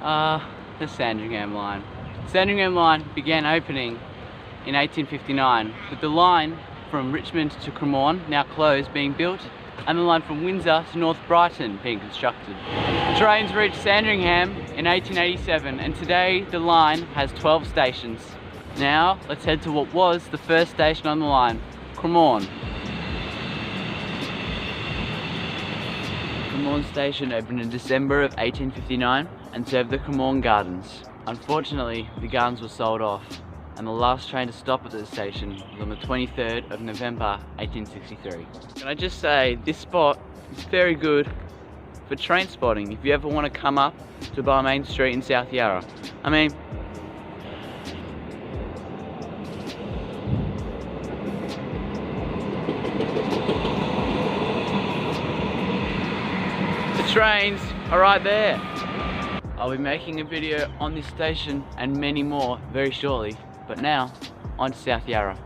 The Sandringham line. The Sandringham line began opening in 1859 with the line from Richmond to Prahran, now closed, being built, and the line from Windsor to North Brighton being constructed. The trains reached Sandringham in 1887 and today the line has 12 stations. Now let's head to what was the first station on the line, Prahran. Prahran station opened in December of 1859 and served the Prahran Gardens. Unfortunately, the gardens were sold off and the last train to stop at the station was on the 23rd of November 1863. Can I just say, this spot is very good for train spotting if you ever want to come up to Balmain Street in South Yarra. I mean, the trains are right there. I'll be making a video on this station and many more very shortly, but now on to South Yarra.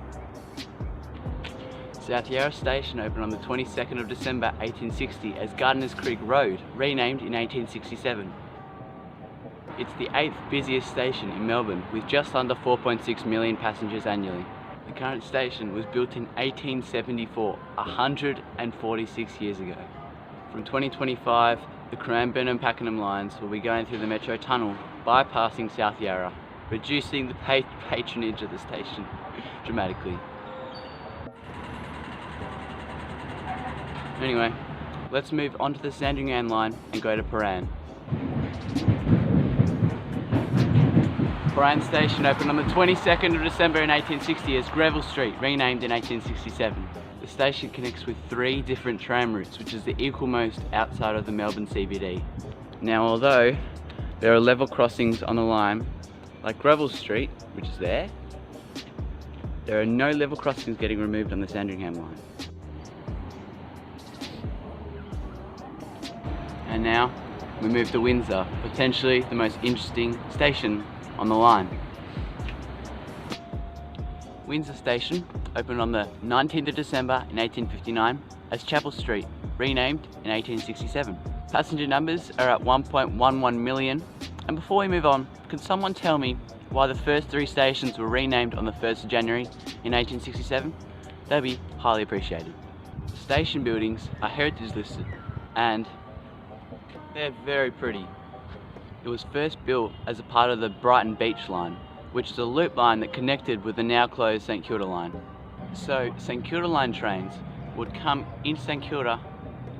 South Yarra station opened on the 22nd of December 1860 as Gardeners Creek Road, renamed in 1867. It's the 8th busiest station in Melbourne with just under 4.6 million passengers annually. The current station was built in 1874, 146 years ago. From 2025, the Cranbourne and Pakenham lines will be going through the Metro Tunnel, bypassing South Yarra, reducing the patronage of the station dramatically. Anyway, let's move on to the Sandringham line and go to Prahran. Prahran station opened on the 22nd of December in 1860 as Greville Street, renamed in 1867. The station connects with 3 different tram routes, which is the equalmost outside of the Melbourne CBD. Now, although there are level crossings on the line, like Greville Street, which is there are no level crossings getting removed on the Sandringham line. And now we move to Windsor, potentially the most interesting station on the line. Windsor station opened on the 19th of December in 1859 as Chapel Street, renamed in 1867. Passenger numbers are at 1.11 million. And before we move on, can someone tell me why the first 3 stations were renamed on the 1st of January in 1867? That'd be highly appreciated. The station buildings are heritage listed and they're very pretty. It was first built as a part of the Brighton Beach line, which is a loop line that connected with the now closed St Kilda line. So St Kilda line trains would come into St Kilda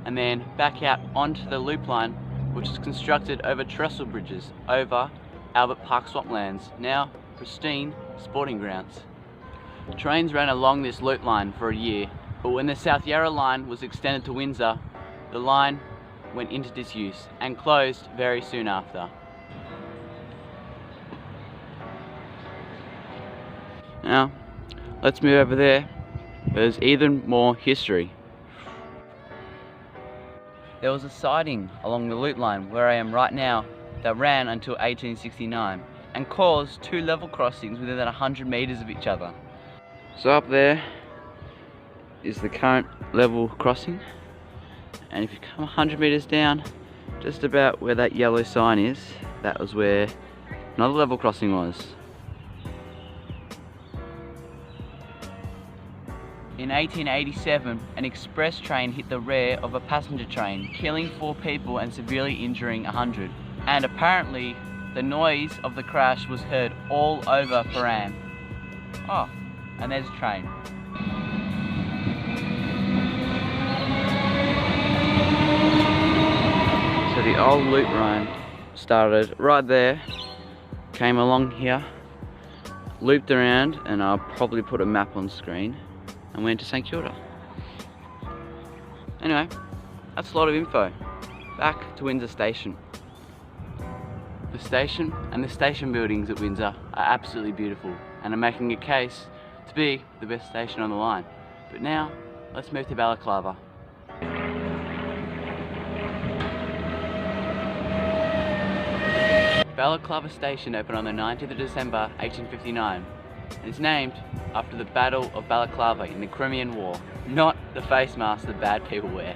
and then back out onto the loop line, which is constructed over trestle bridges over Albert Park swamplands, now pristine sporting grounds. Trains ran along this loop line for a year, but when the South Yarra line was extended to Windsor, the line went into disuse and closed very soon after. Now, let's move over there. There's even more history. There was a siding along the loop line where I am right now that ran until 1869 and caused 2 level crossings within 100 metres of each other. So up there is the current level crossing, and if you come 100 metres down, just about where that yellow sign is, that was where another level crossing was. In 1887, an express train hit the rear of a passenger train, killing 4 people and severely injuring 100. And apparently, the noise of the crash was heard all over Prahran. Oh, and there's a train. So the old loop line started right there, came along here, looped around, and I'll probably put a map on screen, and went to St Kilda. Anyway, that's a lot of info. Back to Windsor Station. The station and the station buildings at Windsor are absolutely beautiful and are making a case to be the best station on the line. But now, let's move to Balaclava. Balaclava Station opened on the 19th of December 1859 and is named after the Battle of Balaclava in the Crimean War, not the face mask that bad people wear.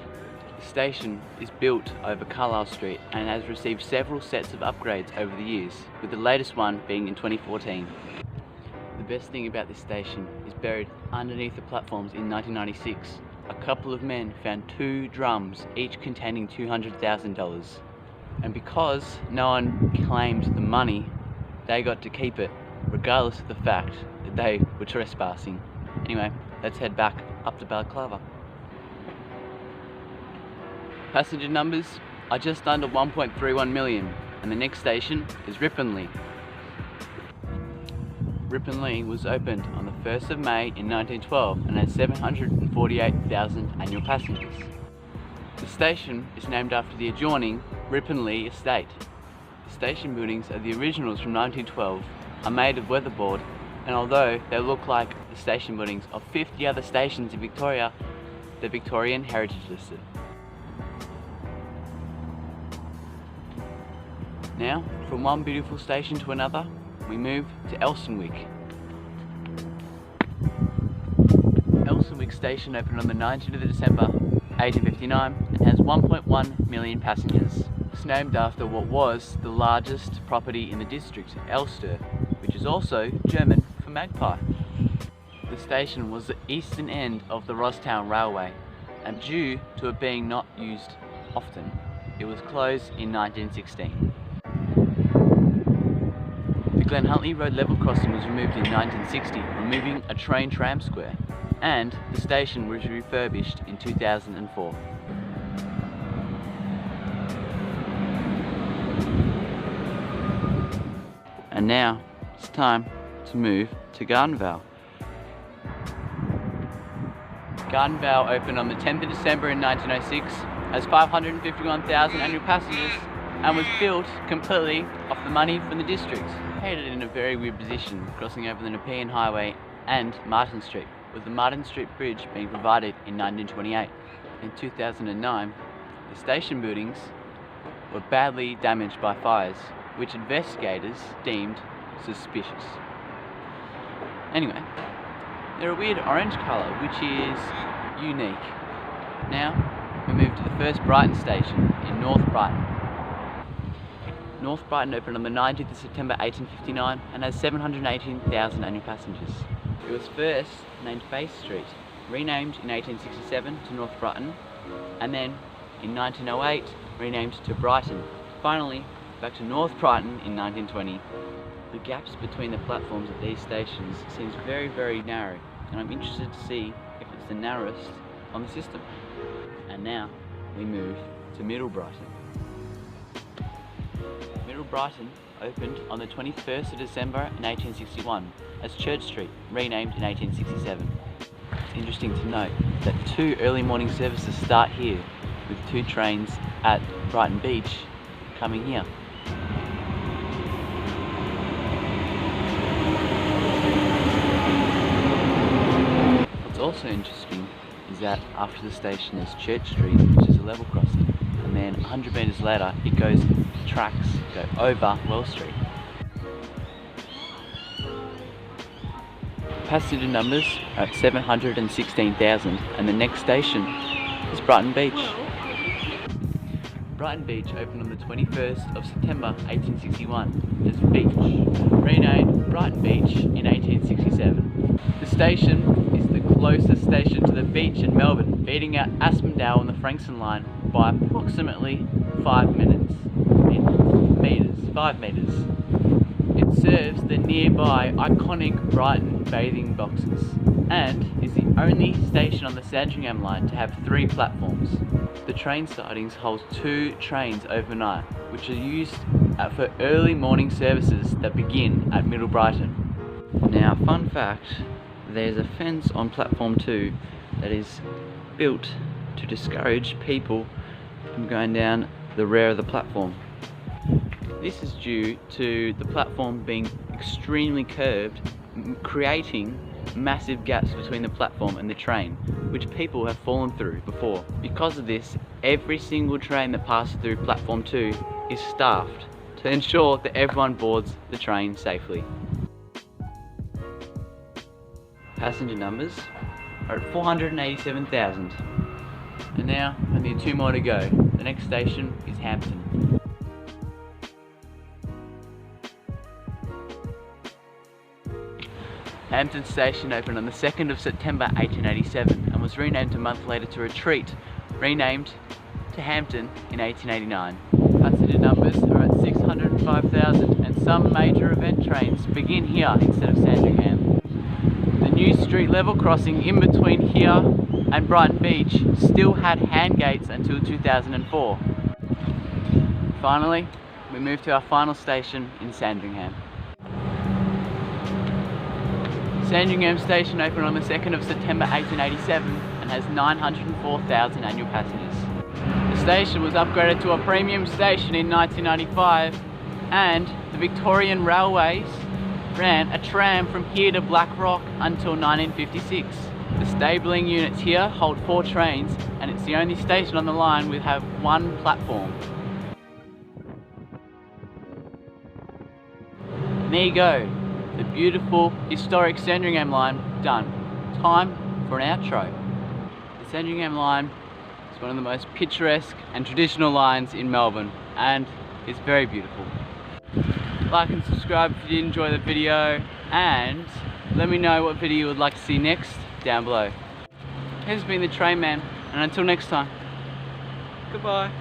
The station is built over Carlisle Street and has received several sets of upgrades over the years, with the latest one being in 2014. The best thing about this station is buried underneath the platforms in 1996. A couple of men found 2 drums, each containing $200,000. And because no one claimed the money, they got to keep it, regardless of the fact that they were trespassing. Anyway, let's head back up to Balaclava. Passenger numbers are just under 1.31 million, and the next station is Ripponlea. Ripponlea was opened on the 1st of May in 1912 and has 748,000 annual passengers. The station is named after the adjoining Ripponlea estate. The station buildings are the originals from 1912, are made of weatherboard, and although they look like the station buildings of 50 other stations in Victoria, they're Victorian heritage listed. Now, from one beautiful station to another, we move to Elsternwick. Elsternwick station opened on the 19th of December 1859 and has 1.1 million passengers. It's named after what was the largest property in the district, Elster, which is also German for magpie. The station was the eastern end of the Rosstown Railway, and due to it being not used often, it was closed in 1916. The Glenhuntly Road level crossing was removed in 1960, removing a train tram square, and the station was refurbished in 2004. And now it's time to move to Gardenvale. Gardenvale opened on the 10th of December in 1906, has 551,000 annual passengers, and was built completely off the money from the district. Located in a very weird position, crossing over the Nepean Highway and Martin Street, with the Martin Street Bridge being provided in 1928. In 2009, the station buildings were badly damaged by fires, which investigators deemed suspicious. Anyway, they're a weird orange colour, which is unique. Now, we move to the first Brighton station in North Brighton. North Brighton opened on the 19th of September 1859 and has 718,000 annual passengers. It was first named Bay Street, renamed in 1867 to North Brighton, and then in 1908 renamed to Brighton. Finally, back to North Brighton in 1920. The gaps between the platforms at these stations seems very, very narrow, and I'm interested to see if it's the narrowest on the system. And now we move to Middle Brighton. Middle Brighton opened on the 21st of December in 1861 as Church Street, renamed in 1867. It's interesting to note that 2 early morning services start here, with 2 trains at Brighton Beach coming here. What's also interesting is that after the station is Church Street, which is a level crossing, and then 100 metres later it goes tracks go over Wells Street. Passenger numbers are at 716,000, and the next station is Brighton Beach. Brighton Beach opened on the 21st of September 1861 as Beach, renamed Brighton Beach in 1867. The station is the closest station to the beach in Melbourne, beating out Aspendale on the Frankston line by approximately 5 metres. It serves the nearby iconic Brighton bathing boxes and is the only station on the Sandringham line to have 3 platforms. The train sidings hold 2 trains overnight, which are used for early morning services that begin at Middle Brighton. Now, fun fact, there's a fence on platform 2 that is built to discourage people from going down the rear of the platform. This is due to the platform being extremely curved, creating massive gaps between the platform and the train, which people have fallen through before. Because of this, every single train that passes through platform 2 is staffed to ensure that everyone boards the train safely. Passenger numbers are at 487,000, And now only 2 more to go. The next station is Hampton. Hampton Station opened on the 2nd of September 1887 and was renamed a month later to Retreat, renamed to Hampton in 1889. Passenger numbers are at 605,000 and some major event trains begin here instead of Sandringham. The new street level crossing in between here and Brighton Beach still had hand gates until 2004. Finally, we move to our final station in Sandringham. Sandringham Station opened on the 2nd of September 1887 and has 904,000 annual passengers. The station was upgraded to a premium station in 1995 and the Victorian Railways ran a tram from here to Black Rock until 1956. The stabling units here hold 4 trains and it's the only station on the line with have 1 platform. And there you go, the beautiful historic Sandringham line done. Time for an outro. The Sandringham line is one of the most picturesque and traditional lines in Melbourne and it's very beautiful. Like and subscribe if you did enjoy the video and let me know what video you would like to see next down below. Here's been the Trainman and until next time, goodbye.